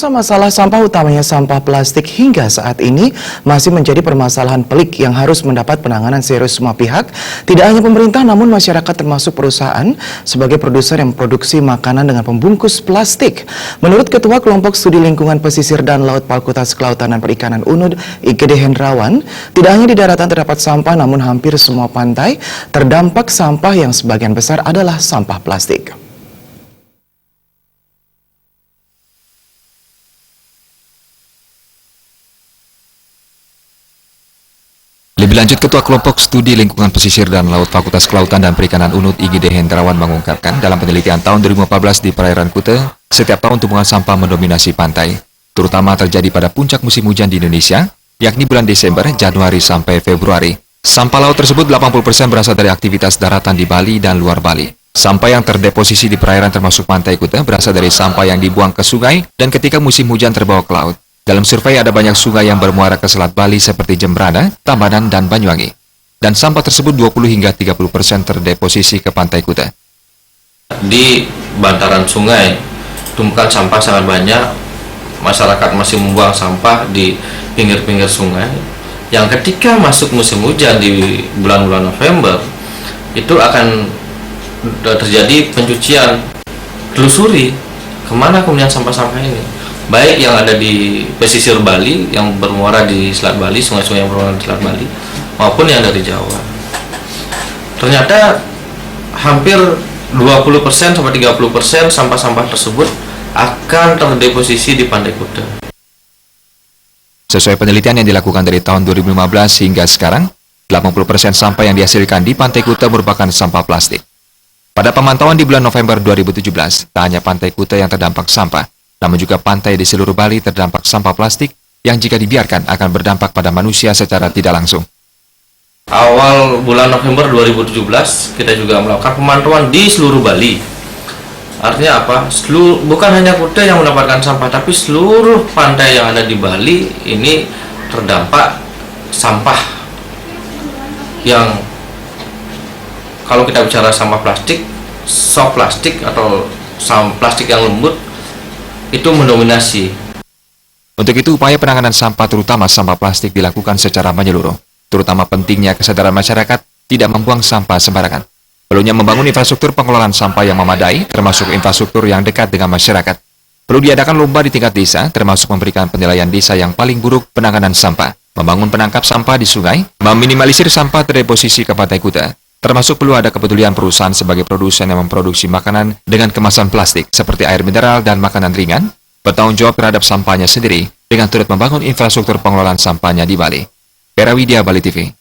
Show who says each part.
Speaker 1: Pemirsa, masalah sampah utamanya sampah plastik hingga saat ini masih menjadi permasalahan pelik yang harus mendapat penanganan serius semua pihak. Tidak hanya pemerintah namun masyarakat termasuk perusahaan sebagai produser yang memproduksi makanan dengan pembungkus plastik. Menurut Ketua Kelompok Studi Lingkungan Pesisir dan Laut Fakultas Kelautan dan Perikanan UNUD IGD Hendrawan, tidak hanya di daratan terdapat sampah namun hampir semua pantai terdampak sampah yang sebagian besar adalah sampah plastik.
Speaker 2: Lebih lanjut, Ketua Kelompok Studi Lingkungan Pesisir dan Laut Fakultas Kelautan dan Perikanan UNUD IGD Hendrawan mengungkapkan dalam penelitian tahun 2014 di perairan Kuta, setiap tahun tumpukan sampah mendominasi pantai, terutama terjadi pada puncak musim hujan di Indonesia, yakni bulan Desember, Januari sampai Februari. Sampah laut tersebut 80% berasal dari aktivitas daratan di Bali dan luar Bali. Sampah yang terdeposisi di perairan termasuk pantai Kuta berasal dari sampah yang dibuang ke sungai dan ketika musim hujan terbawa ke laut. Dalam survei ada banyak sungai yang bermuara ke Selat Bali seperti Jembrana, Tabanan, dan Banyuwangi. Dan sampah tersebut 20 hingga 30% terdeposisi ke pantai Kuta.
Speaker 3: Di bantaran sungai, tumpukan sampah sangat banyak. Masyarakat masih membuang sampah di pinggir-pinggir sungai. Yang ketika masuk musim hujan di bulan-bulan November, itu akan terjadi pencucian. Telusuri kemana kemudian sampah-sampah ini. Baik yang ada di pesisir Bali yang bermuara di Selat Bali, sungai-sungai yang bermuara di Selat Bali, maupun yang dari Jawa. Ternyata hampir 20% sampai 30% sampah-sampah tersebut akan terdeposisi di pantai Kuta.
Speaker 2: Sesuai penelitian yang dilakukan dari tahun 2015 hingga sekarang, 80% sampah yang dihasilkan di pantai Kuta merupakan sampah plastik. Pada pemantauan di bulan November 2017, tak hanya pantai Kuta yang terdampak sampah, namun juga pantai di seluruh Bali terdampak sampah plastik yang jika dibiarkan akan berdampak pada manusia secara tidak langsung.
Speaker 3: Awal bulan November 2017 kita juga melakukan pemantauan di seluruh Bali. Artinya apa? Bukan hanya Kuta yang mendapatkan sampah, tapi seluruh pantai yang ada di Bali ini terdampak sampah yang kalau kita bicara sampah plastik, soft plastik atau sampah plastik yang lembut itu mendominasi.
Speaker 2: Untuk itu, upaya penanganan sampah terutama sampah plastik dilakukan secara menyeluruh, terutama pentingnya kesadaran masyarakat tidak membuang sampah sembarangan. Perlunya membangun infrastruktur pengelolaan sampah yang memadai, termasuk infrastruktur yang dekat dengan masyarakat. Perlu diadakan lomba di tingkat desa, termasuk memberikan penilaian desa yang paling buruk penanganan sampah, membangun penangkap sampah di sungai, meminimalisir sampah terdeposisi ke pantai Kuta. Termasuk perlu ada kepedulian perusahaan sebagai produsen yang memproduksi makanan dengan kemasan plastik seperti air mineral dan makanan ringan, bertanggung jawab terhadap sampahnya sendiri dengan turut membangun infrastruktur pengelolaan sampahnya di Bali. Era Widya, Bali TV.